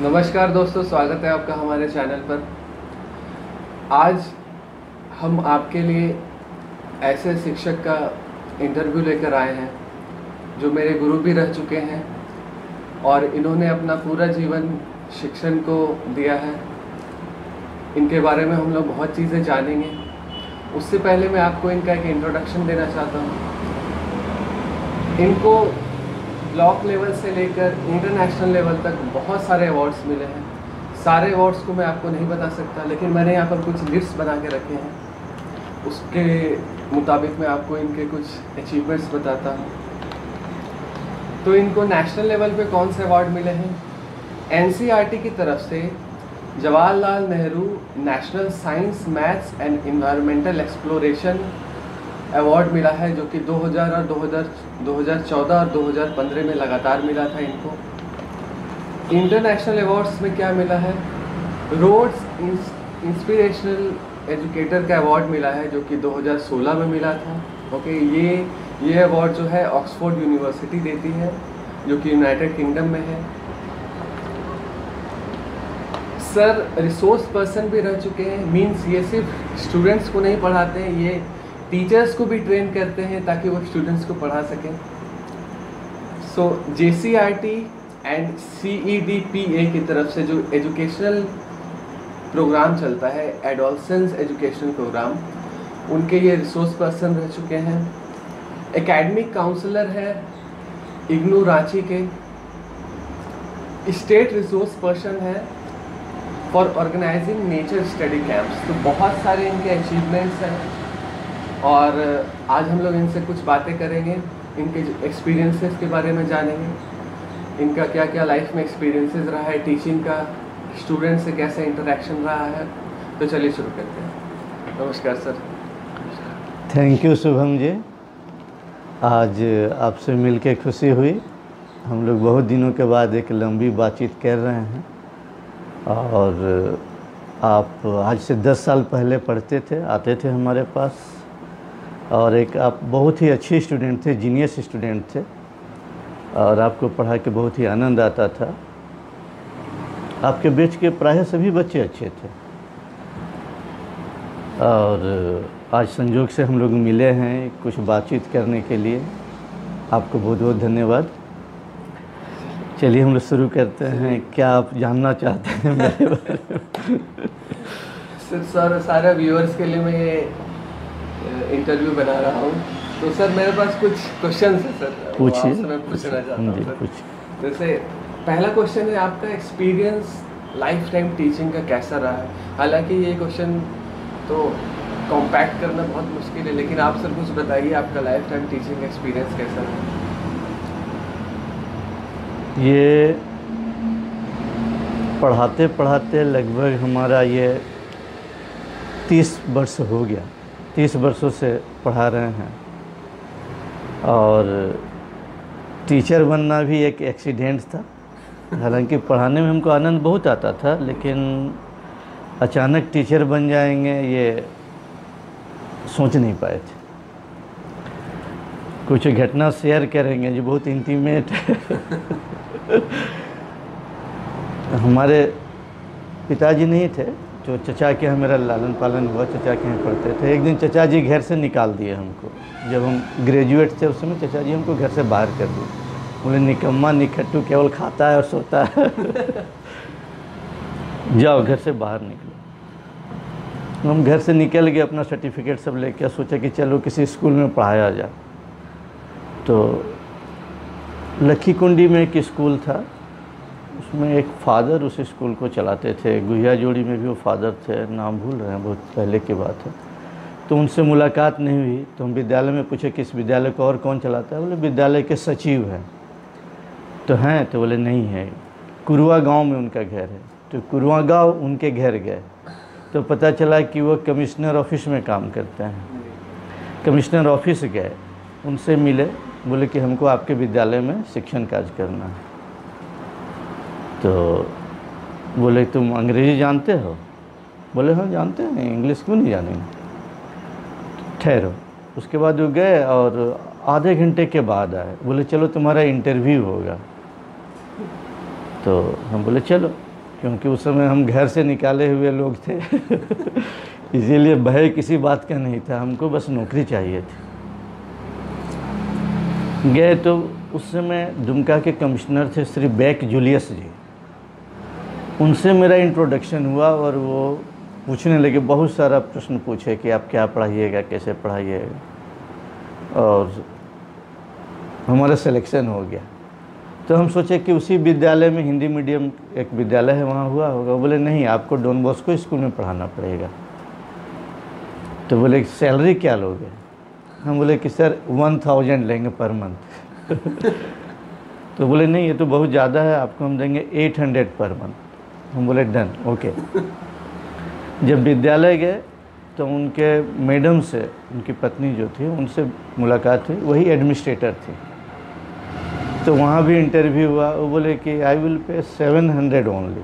नमस्कार दोस्तों, स्वागत है आपका हमारे चैनल पर। आज हम आपके लिए ऐसे शिक्षक का इंटरव्यू लेकर आए हैं जो मेरे गुरु भी रह चुके हैं और इन्होंने अपना पूरा जीवन शिक्षण को दिया है। इनके बारे में हम लोग बहुत चीज़ें जानेंगे। उससे पहले मैं आपको इनका एक इंट्रोडक्शन देना चाहता हूँ। इनको ब्लॉक लेवल से लेकर इंटरनेशनल लेवल तक बहुत सारे अवार्ड्स मिले हैं। सारे अवार्ड्स को मैं आपको नहीं बता सकता, लेकिन मैंने यहाँ पर कुछ लिस्ट बना के रखे हैं। उसके मुताबिक मैं आपको इनके कुछ अचीवमेंट्स बताता हूँ। तो इनको नेशनल लेवल पे कौन से अवार्ड मिले हैं? एनसीईआरटी की तरफ से Jawaharlal Nehru national science maths and environmental exploration award मिला है, जो कि 2014 और 2015 में लगातार मिला था इनको। इंटरनेशनल अवार्ड्स में क्या मिला है? रोड्स इंस्पिरेशनल एजुकेटर का अवार्ड मिला है, जो कि 2016 में मिला था। ओके, ये अवार्ड जो है ऑक्सफोर्ड यूनिवर्सिटी देती है, जो कि यूनाइटेड किंगडम में है। सर रिसोर्स पर्सन भी रह चुके हैं। मींस ये सिर्फ स्टूडेंट्स को नहीं पढ़ाते हैं, ये टीचर्स को भी ट्रेन करते हैं ताकि वो स्टूडेंट्स को पढ़ा सकें। सो JCRT एंड CEDPA की तरफ से जो एजुकेशनल प्रोग्राम चलता है, एडोलसेंस एजुकेशनल प्रोग्राम, उनके ये रिसोर्स पर्सन रह चुके हैं। एकेडमिक काउंसलर है इग्नू रांची के। स्टेट रिसोर्स पर्सन है for organising nature study camps. तो बहुत सारे इनके अचीवमेंट्स हैं और आज हम लोग इनसे कुछ बातें करेंगे, इनके एक्सपीरियंसेस के बारे में जानेंगे। इनका क्या क्या लाइफ में एक्सपीरियंसेस रहा है, टीचिंग का, स्टूडेंट से कैसे इंटरेक्शन रहा है। तो चलिए शुरू करते हैं। नमस्कार sir. Thank you Shubham ji. आज आपसे मिलके खुशी हुई। हम लोग बहुत दिनों के बाद एक लंबी बातचीत कर रहे हैं और आप आज से 10 साल पहले पढ़ते थे, आते थे हमारे पास, और एक आप बहुत ही अच्छे स्टूडेंट थे, जीनियस स्टूडेंट थे, और आपको पढ़ा के बहुत ही आनंद आता था। आपके बैच के प्रायः सभी बच्चे अच्छे थे और आज संयोग से हम लोग मिले हैं कुछ बातचीत करने के लिए। आपको बहुत बहुत धन्यवाद। चलिए हम लोग शुरू करते हैं। क्या आप जानना चाहते हैं मेरे बारे में? सर सारे व्यूअर्स के लिए मैं ये इंटरव्यू बना रहा हूँ, तो सर मेरे पास कुछ क्वेश्चन है सर, पूछिए। मैं पूछना चाहता हूँ सर। कुछ जैसे पहला क्वेश्चन है, आपका एक्सपीरियंस लाइफ टाइम टीचिंग का कैसा रहा है? हालांकि ये क्वेश्चन तो कॉम्पैक्ट करना बहुत मुश्किल है, लेकिन आप सर कुछ बताइए, आपका लाइफ टाइम टीचिंग एक्सपीरियंस कैसा रहा? ये पढ़ाते पढ़ाते लगभग हमारा ये 30 वर्ष हो गया। 30 वर्षों से पढ़ा रहे हैं और टीचर बनना भी एक एक्सीडेंट था। हालांकि पढ़ाने में हमको आनंद बहुत आता था, लेकिन अचानक टीचर बन जाएंगे ये सोच नहीं पाए थे। कुछ घटना शेयर करेंगे जो बहुत इंटीमेट है। हमारे पिताजी नहीं थे, जो चचा के यहाँ मेरा लालन पालन हुआ, चचा के यहाँ पढ़ते थे। एक दिन चचा जी घर से निकाल दिए हमको। जब हम ग्रेजुएट थे उस समय चचा जी हमको घर से बाहर कर दिए। बोले निकम्मा निखट्टू केवल खाता है और सोता है। जाओ घर से बाहर निकलो। हम घर से निकल गए, अपना सर्टिफिकेट सब लेके, सोचा कि चलो किसी स्कूल में पढ़ाया जाए। तो लखी कुंडी में एक स्कूल था, उसमें एक फादर उस स्कूल को चलाते थे। गुहिया जोड़ी में भी वो फादर थे, नाम भूल रहे हैं, बहुत पहले की बात है। तो उनसे मुलाकात नहीं हुई। तो हम विद्यालय में पूछे कि इस विद्यालय को और कौन चलाता है? बोले विद्यालय के सचिव हैं। तो हैं? तो बोले नहीं है, कुरुआ गांव में उनका घर है। तो कुरुआ गांव उनके घर गए तो पता चला कि वो कमिश्नर ऑफिस में काम करते हैं। कमिश्नर ऑफिस गए, उनसे मिले, बोले कि हमको आपके विद्यालय में शिक्षण कार्य करना है। तो बोले तुम अंग्रेज़ी जानते हो? बोले हाँ जानते हैं, इंग्लिश क्यों नहीं जानेंगे। ठहरो। उसके बाद वो गए और आधे घंटे के बाद आए, बोले चलो तुम्हारा इंटरव्यू होगा। तो हम बोले चलो, क्योंकि उस समय हम घर से निकाले हुए लोग थे इसीलिए भय किसी बात का नहीं था, हमको बस नौकरी चाहिए थी। गए तो उस समय दुमका के कमिश्नर थे श्री बैक जूलियस जी, उनसे मेरा इंट्रोडक्शन हुआ और वो पूछने लगे, बहुत सारा प्रश्न पूछे कि आप क्या पढ़ाइएगा, कैसे पढ़ाइएगा, और हमारा सिलेक्शन हो गया। तो हम सोचे कि उसी विद्यालय में हिंदी मीडियम एक विद्यालय है वहाँ हुआ होगा। बोले नहीं, आपको डॉन बॉस्को स्कूल में पढ़ाना पड़ेगा। तो बोले सैलरी क्या लोगे? हम बोले कि सर 1000 लेंगे पर मंथ तो बोले नहीं, ये तो बहुत ज़्यादा है, आपको हम देंगे 800 पर मंथ। हम बोले डन, ओके। जब विद्यालय गए तो उनके मैडम से, उनकी पत्नी जो थी, उनसे मुलाकात हुई, वही एडमिनिस्ट्रेटर थी। तो वहाँ भी इंटरव्यू हुआ। वो बोले कि आई विल पे 700 ओनली।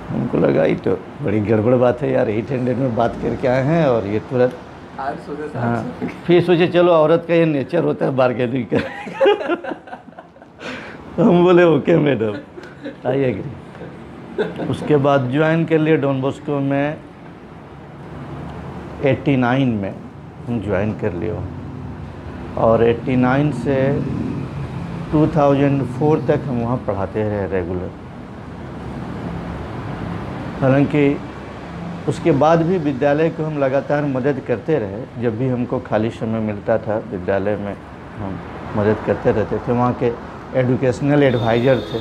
हमको लगा ये तो बड़ी गड़बड़ बात है यार, 800 में बात करके आए हैं और ये तुरंत। हाँ, फिर सोचे चलो औरत का ये नेचर होता है बार्गेनिंग कर तो हम बोले ओके मैडम, आई एग्री। उसके बाद ज्वाइन कर लिया डॉन बॉस्को में। 89 में हम ज्वाइन कर लिया और 89 से 2004 तक हम वहाँ पढ़ाते रहे रेगुलर। हालांकि उसके बाद भी विद्यालय को हम लगातार मदद करते रहे। जब भी हमको खाली समय मिलता था विद्यालय में हम मदद करते रहते थे। वहाँ के एजुकेशनल एडवाइज़र थे,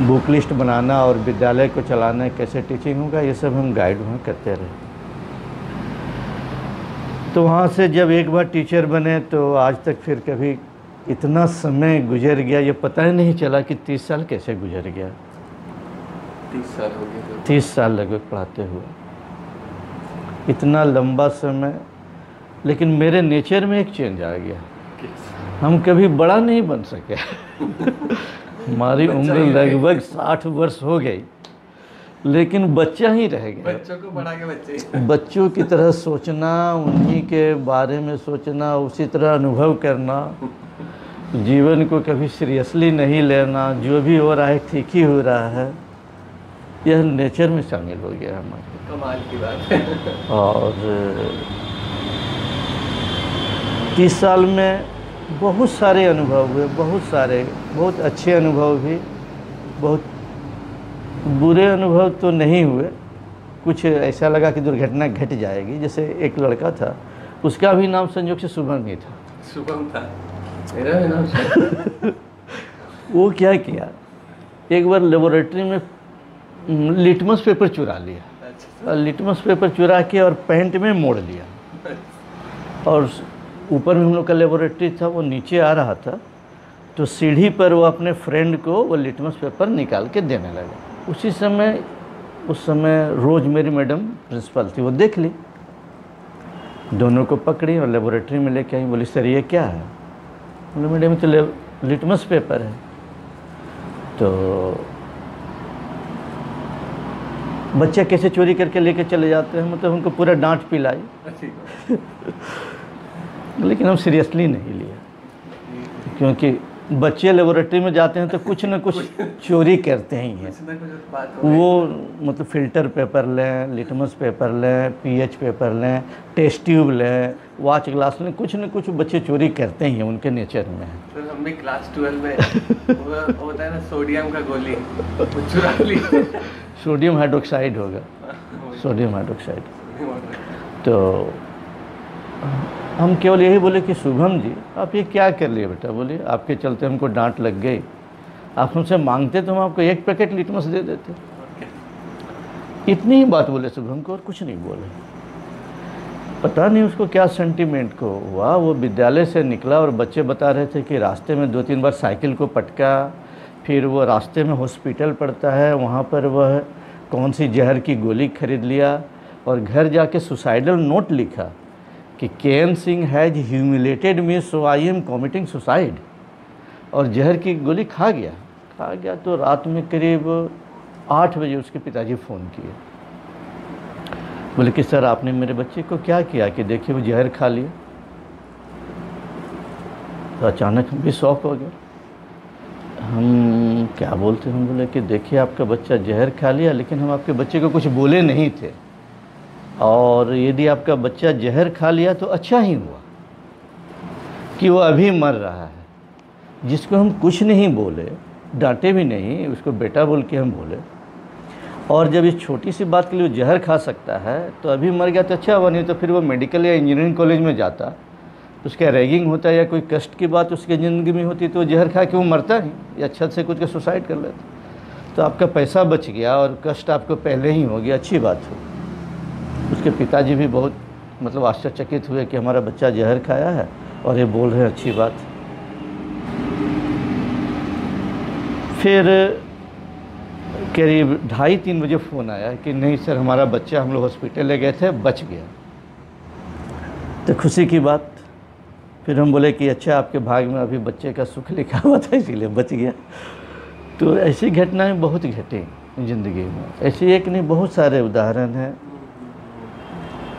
बुक लिस्ट बनाना और विद्यालय को चलाना, कैसे टीचिंग होगा, ये सब हम गाइड वहाँ करते रहे। तो वहाँ से जब एक बार टीचर बने तो आज तक फिर कभी इतना समय गुजर गया, ये पता ही नहीं चला कि 30 साल कैसे गुजर गया। 30 साल हो गए। 30 साल लगभग पढ़ाते हुए, इतना लंबा समय। लेकिन मेरे नेचर में एक चेंज आ गया, हम कभी बड़ा नहीं बन सके हमारी उम्र लगभग 60 वर्ष हो गई, लेकिन बच्चा ही रह गया। बच्चों को बड़ा के बच्चे बच्चों की तरह सोचना, उन्हीं के बारे में सोचना, उसी तरह अनुभव करना, जीवन को कभी सीरियसली नहीं लेना, जो भी हो रहा है ठीक ही हो रहा है, यह नेचर में शामिल हो गया हमारे। कमाल की बात है। और 30 साल में बहुत सारे अनुभव हुए, बहुत अच्छे अनुभव भी, बहुत बुरे अनुभव तो नहीं हुए। कुछ ऐसा लगा कि दुर्घटना घट जाएगी। जैसे एक लड़का था, उसका भी नाम संयोग से शुभम ही था। शुभम था, मेरा भी नाम शुभम। वो क्या किया, एक बार लेबोरेटरी में लिटमस पेपर चुरा लिया। अच्छा। और लिटमस पेपर चुरा के और पैंट में मोड़ लिया। और ऊपर में हम लोग का लेबोरेटरी था, वो नीचे आ रहा था, तो सीढ़ी पर वो अपने फ्रेंड को वो लिटमस पेपर निकाल के देने लगा। उस समय रोज मेरी मैडम प्रिंसिपल थी, वो देख ली, दोनों को पकड़ी और लेबोरेटरी में लेके आई। बोली सर ये क्या है? बोले मैडम तो लिटमस पेपर है। तो बच्चे कैसे चोरी करके लेके चले जाते हैं, मतलब उनको पूरा डांट पिलाई लेकिन हम सीरियसली नहीं लिया, क्योंकि बच्चे लेबोरेटरी में जाते हैं तो कुछ न कुछ चोरी करते ही हैं। वो मतलब फ़िल्टर पेपर लें, लिटमस पेपर लें, पीएच पेपर लें, टेस्ट ट्यूब लें, वॉच ग्लास लें, कुछ न कुछ बच्चे चोरी करते ही हैं, उनके नेचर में है। तो हम भी क्लास 12 में वो होता है ना सोडियम का गोली, वो चुरा ली। सोडियम हाइड्रोक्साइड होगा, सोडियम हाइड्रोक्साइड। तो हम केवल यही बोले कि शुभम जी आप ये क्या कर लिए बेटा? बोले आपके चलते हमको डांट लग गई, आप हमसे मांगते तो हम आपको 1 पैकेट लिटमस दे देते। इतनी ही बात बोले शुभम को, और कुछ नहीं बोले। पता नहीं उसको क्या सेंटीमेंट को हुआ, वो विद्यालय से निकला और बच्चे बता रहे थे कि रास्ते में 2-3 बार साइकिल को पटका, फिर वो रास्ते में हॉस्पिटल पड़ता है, वहाँ पर वह कौन सी जहर की गोली खरीद लिया और घर जाके सुसाइडल नोट लिखा कि K N Singh has humiliated me so I am committing suicide, और जहर की गोली खा गया। तो रात में करीब 8 बजे उसके पिताजी फ़ोन किए, बोले कि सर आपने मेरे बच्चे को क्या किया कि देखिए वो जहर खा लिया। तो अचानक हम भी शॉक हो गए। हम क्या बोलते हैं? हम बोले कि देखिए आपका बच्चा जहर खा लिया, लेकिन हम आपके बच्चे को कुछ बोले नहीं थे, और यदि आपका बच्चा जहर खा लिया तो अच्छा ही हुआ कि वो अभी मर रहा है। जिसको हम कुछ नहीं बोले, डांटे भी नहीं, उसको बेटा बोल के हम बोले, और जब इस छोटी सी बात के लिए वो जहर खा सकता है तो अभी मर गया तो अच्छा हुआ, नहीं तो फिर वो मेडिकल या इंजीनियरिंग कॉलेज में जाता, उसका रैगिंग होता या कोई कष्ट की बात उसकी ज़िंदगी में होती तो जहर खा के वो मरता ही, या छत से कूद के सुसाइड कर लेता। तो आपका पैसा बच गया और कष्ट आपको पहले ही हो गया, अच्छी बात हो। उसके पिताजी भी बहुत मतलब आश्चर्यचकित हुए कि हमारा बच्चा जहर खाया है और ये बोल रहे हैं, अच्छी बात। फिर करीब 2:30-3 बजे फ़ोन आया कि नहीं सर, हमारा बच्चा, हम लोग हॉस्पिटल ले गए थे, बच गया। तो खुशी की बात। फिर हम बोले कि अच्छा, आपके भाग में अभी बच्चे का सुख लिखा हुआ था इसीलिए बच गया। तो ऐसी घटनाएं बहुत घटी ज़िंदगी में, ऐसी एक नहीं बहुत सारे उदाहरण हैं।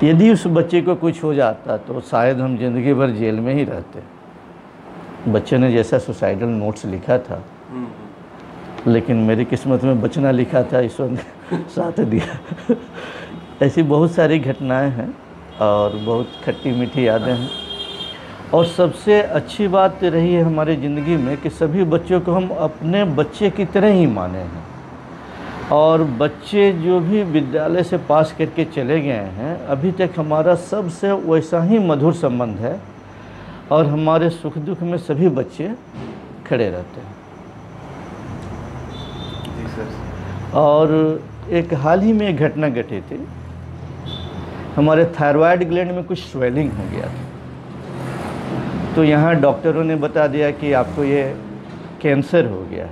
यदि उस बच्चे को कुछ हो जाता तो शायद हम ज़िंदगी भर जेल में ही रहते। बच्चे ने जैसा सुसाइडल नोट्स लिखा था, लेकिन मेरी किस्मत में बचना लिखा था, ईश्वर ने साथ दिया। ऐसी बहुत सारी घटनाएं हैं और बहुत खट्टी मीठी यादें हैं। और सबसे अच्छी बात रही है हमारी ज़िंदगी में कि सभी बच्चों को हम अपने बच्चे की तरह ही माने हैं, और बच्चे जो भी विद्यालय से पास करके चले गए हैं, अभी तक हमारा सबसे वैसा ही मधुर संबंध है, और हमारे सुख दुख में सभी बच्चे खड़े रहते हैं। और एक हाल ही में एक घटना घटी थी, हमारे थायराइड ग्लैंड में कुछ स्वेलिंग हो गया था। तो यहाँ डॉक्टरों ने बता दिया कि आपको ये कैंसर हो गया है।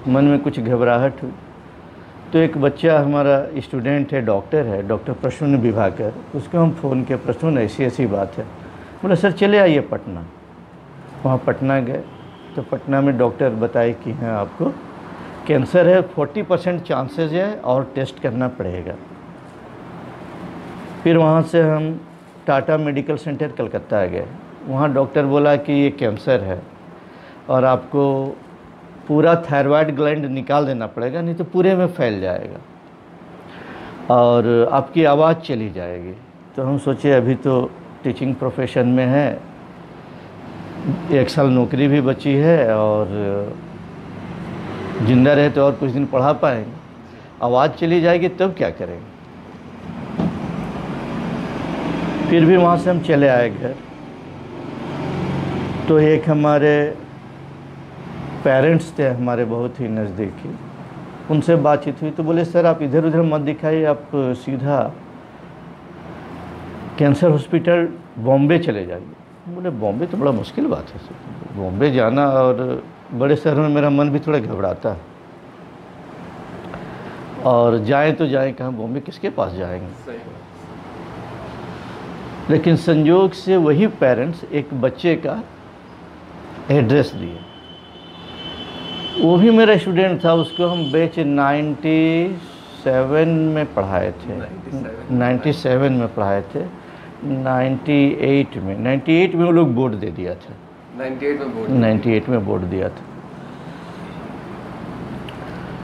मन में कुछ घबराहट हुई। तो एक बच्चा हमारा स्टूडेंट है, डॉक्टर है, डॉक्टर प्रसून विभाकर, उसको हम फ़ोन किया, प्रसून ऐसी ऐसी बात है। बोला सर चले आइए पटना। वहाँ पटना गए तो पटना में डॉक्टर बताए कि हाँ आपको कैंसर है, 40% चांसेस है और टेस्ट करना पड़ेगा। फिर वहाँ से हम टाटा मेडिकल सेंटर कलकत्ता गए। वहाँ डॉक्टर बोला कि ये कैंसर है और आपको पूरा थायराइड ग्लैंड निकाल देना पड़ेगा, नहीं तो पूरे में फैल जाएगा और आपकी आवाज़ चली जाएगी। तो हम सोचे अभी तो टीचिंग प्रोफेशन में है, 1 साल नौकरी भी बची है और जिंदा रहे तो और कुछ दिन पढ़ा पाएंगे, आवाज़ चली जाएगी तब क्या करेंगे। फिर भी वहाँ से हम चले आए घर। तो एक हमारे पेरेंट्स थे हमारे बहुत ही नज़दीकी, उनसे बातचीत हुई तो बोले सर आप इधर उधर मत दिखाइए, आप सीधा कैंसर हॉस्पिटल बॉम्बे चले जाइए। बोले बॉम्बे तो बड़ा मुश्किल बात है सर, बॉम्बे जाना और बड़े शहर में मेरा मन भी थोड़ा घबराता है, और जाएं तो जाएं कहाँ, बॉम्बे किसके पास जाएंगे। लेकिन संयोग से वही पेरेंट्स एक बच्चे का एड्रेस दिए। वो भी मेरा स्टूडेंट था, उसको हम बैच 97 में पढ़ाए थे, 97 में पढ़ाए थे, 98 में वो लोग बोर्ड दे दिया था, 98 में बोर्ड दिया था।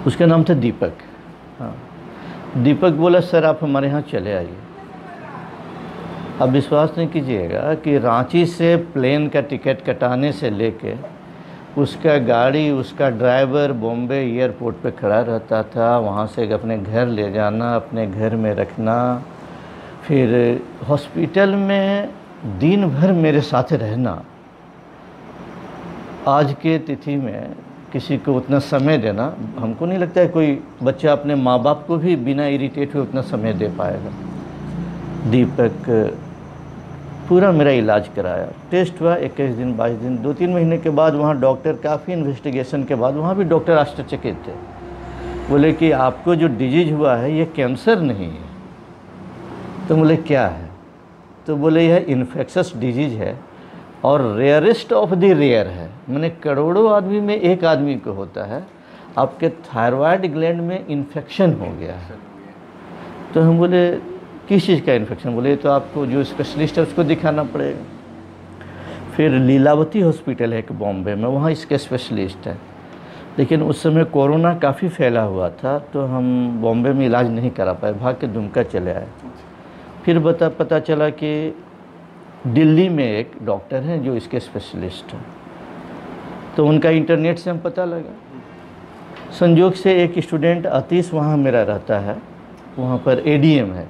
उसका नाम था दीपक। हाँ, दीपक बोला सर आप हमारे यहाँ चले आइए। अब विश्वास नहीं कीजिएगा कि रांची से प्लेन का टिकट कटाने से लेके उसका गाड़ी, उसका ड्राइवर बॉम्बे एयरपोर्ट पे खड़ा रहता था, वहाँ से अपने घर ले जाना, अपने घर में रखना, फिर हॉस्पिटल में दिन भर मेरे साथ रहना। आज के तिथि में किसी को उतना समय देना, हमको नहीं लगता है कोई बच्चा अपने माँ बाप को भी बिना इरिटेट हुए उतना समय दे पाएगा। दीपक पूरा मेरा इलाज कराया, टेस्ट हुआ 21 दिन 22 दिन, 2-3 महीने के बाद वहाँ डॉक्टर काफ़ी इन्वेस्टिगेशन के बाद वहाँ भी डॉक्टर आश्चर्यचकित थे। बोले कि आपको जो डिजीज हुआ है ये कैंसर नहीं है। तो बोले क्या है? तो बोले यह इन्फेक्शस डिजीज है और रेयरेस्ट ऑफ द रेयर है, मैंने करोड़ों आदमी में एक आदमी को होता है। आपके थायराइड ग्लैंड में इन्फेक्शन हो गया है। तो हम बोले किस चीज़ का इन्फेक्शन? बोले तो आपको जो स्पेशलिस्ट है उसको दिखाना पड़ेगा। फिर लीलावती हॉस्पिटल है एक बॉम्बे में, वहाँ इसके स्पेशलिस्ट है। लेकिन उस समय कोरोना काफ़ी फैला हुआ था, तो हम बॉम्बे में इलाज नहीं करा पाए, भाग के दुमका चले आए। फिर पता चला कि दिल्ली में एक डॉक्टर हैं जो इसके स्पेशलिस्ट हैं, तो उनका इंटरनेट से हम पता लगा। संयोग से एक स्टूडेंट आतिश वहाँ मेरा रहता है, वहाँ पर एडीएम है,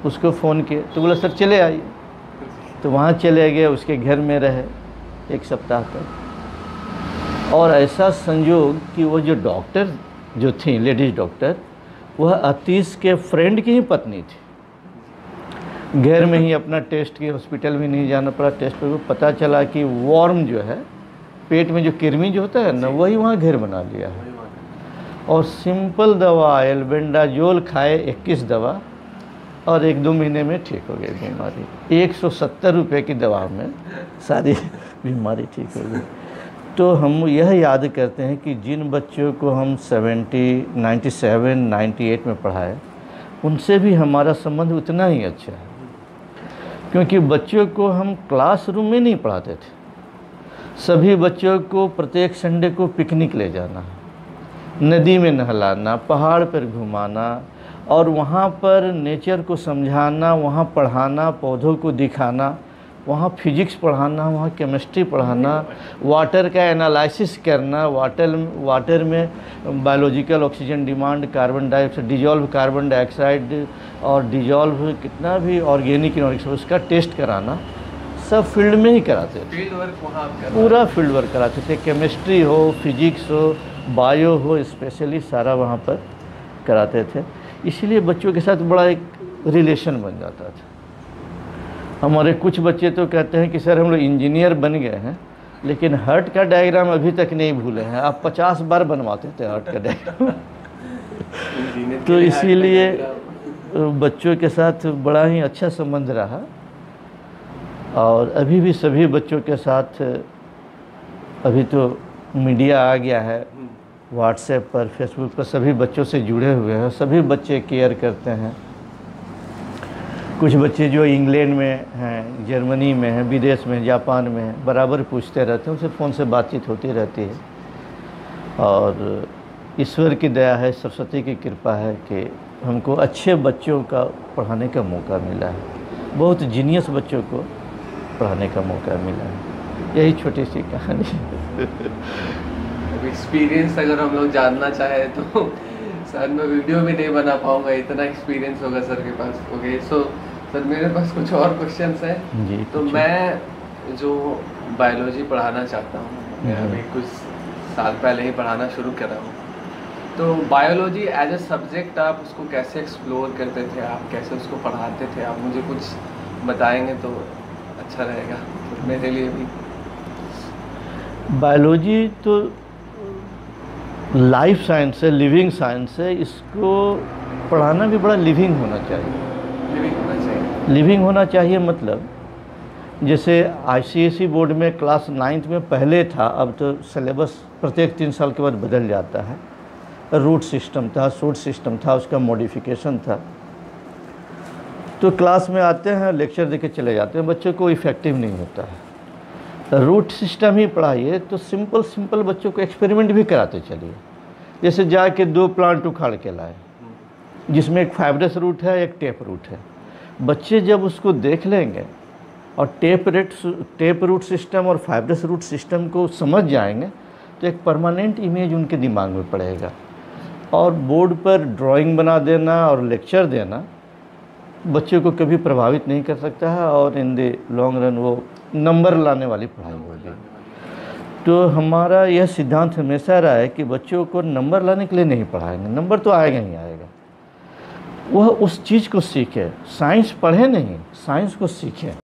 उसको फ़ोन किया तो बोला सर चले आइए। तो वहाँ चले गए, उसके घर में रहे 1 सप्ताह तक। और ऐसा संयोग कि वो जो डॉक्टर जो थी, लेडीज़ डॉक्टर, वह आतिश के फ्रेंड की ही पत्नी थी। घर में ही अपना टेस्ट की, हॉस्पिटल में नहीं जाना पड़ा टेस्ट पर। पता चला कि वॉर्म जो है, पेट में जो कृमि जो होता है ना, वही वहाँ घर बना लिया है। और सिंपल दवा एल्बेंडाजोल खाए 21 दवा, और 1-2 महीने में ठीक हो गई बीमारी। 170 रुपये की दवा में सारी बीमारी ठीक हो गई। तो हम यह याद करते हैं कि जिन बच्चों को हम 70, 97, 98 में पढ़ाए, उनसे भी हमारा संबंध उतना ही अच्छा है, क्योंकि बच्चों को हम क्लासरूम में नहीं पढ़ाते थे। सभी बच्चों को प्रत्येक संडे को पिकनिक ले जाना, नदी में नहलाना, पहाड़ पर घुमाना, और वहाँ पर नेचर को समझाना, वहाँ पढ़ाना, पौधों को दिखाना, वहाँ फिजिक्स पढ़ाना, वहाँ केमिस्ट्री पढ़ाना, वाटर का एनालिसिस करना, वाटर में biological oxygen demand, carbon dioxide, dissolve carbon dioxide और डिजॉल्व कितना भी ऑर्गेनिक इनऑर्गेनिक, उसका टेस्ट कराना, सब फील्ड में ही कराते थे। फील्ड वर्क वहाँ पूरा फील्ड वर्क कराते थे, केमिस्ट्री हो, फिजिक्स हो, बायो हो, स्पेशली सारा वहाँ पर कराते थे। इसलिए बच्चों के साथ बड़ा एक रिलेशन बन जाता था। हमारे कुछ बच्चे तो कहते हैं कि सर हम लोग इंजीनियर बन गए हैं, लेकिन हार्ट का डायग्राम अभी तक नहीं भूले हैं। आप 50 बार बनवाते थे हार्ट का डायग्राम। तो इसीलिए बच्चों के साथ बड़ा ही अच्छा संबंध रहा, और अभी भी सभी बच्चों के साथ, अभी तो मीडिया आ गया है, व्हाट्सएप पर, फेसबुक पर सभी बच्चों से जुड़े हुए हैं, सभी बच्चे केयर करते हैं। कुछ बच्चे जो इंग्लैंड में हैं, जर्मनी में हैं, विदेश में, जापान में हैं, बराबर पूछते रहते हैं, उनसे फ़ोन से बातचीत होती रहती है। और ईश्वर की दया है, सरस्वती की कृपा है कि हमको अच्छे बच्चों का पढ़ाने का मौका मिला है, बहुत जीनियस बच्चों को पढ़ाने का मौका मिला है। यही छोटी सी कहानी है। एक्सपीरियंस अगर हम लोग जानना चाहें तो सर मैं वीडियो भी नहीं बना पाऊंगा, इतना एक्सपीरियंस होगा सर के पास। ओके, सो सर मेरे पास कुछ और क्वेश्चंस हैं जी। तो मैं जो बायोलॉजी पढ़ाना चाहता हूँ, मैं अभी कुछ साल पहले ही पढ़ाना शुरू करा हूँ, तो बायोलॉजी एज ए सब्जेक्ट आप उसको कैसे एक्सप्लोर करते थे, आप कैसे उसको पढ़ाते थे, आप मुझे कुछ बताएंगे तो अच्छा रहेगा तो मेरे लिए भी। बायोलॉजी तो लाइफ साइंस है, लिविंग साइंस है, इसको पढ़ाना भी बड़ा लिविंग होना चाहिए। लिविंग होना चाहिए मतलब जैसे आईसीएसई बोर्ड में क्लास 9th में पहले था, अब तो सिलेबस प्रत्येक 3 साल के बाद बदल जाता है। रूट सिस्टम था, सूट सिस्टम था, उसका मॉडिफिकेशन था। तो क्लास में आते हैं, लेक्चर देके चले जाते हैं, बच्चों को इफ़ेक्टिव नहीं होता है। रूट सिस्टम ही पढ़ाइए तो सिंपल बच्चों को एक्सपेरिमेंट भी कराते चलिए। जैसे जाके 2 प्लांट उखाड़ के लाए, जिसमें एक फाइब्रस रूट है, एक टेप रूट है। बच्चे जब उसको देख लेंगे और टेप रूट सिस्टम और फाइब्रस रूट सिस्टम को समझ जाएंगे, तो एक परमानेंट इमेज उनके दिमाग में पड़ेगा। और बोर्ड पर ड्राइंग बना देना और लेक्चर देना बच्चों को कभी प्रभावित नहीं कर सकता है, और इन द लॉन्ग रन वो नंबर लाने वाली पढ़ाई होगी। तो हमारा यह सिद्धांत हमेशा रहा है कि बच्चों को नंबर लाने के लिए नहीं पढ़ाएंगे, नंबर तो आएगा ही आएगा, वह उस चीज़ को सीखे। साइंस पढ़े नहीं, साइंस को सीखे।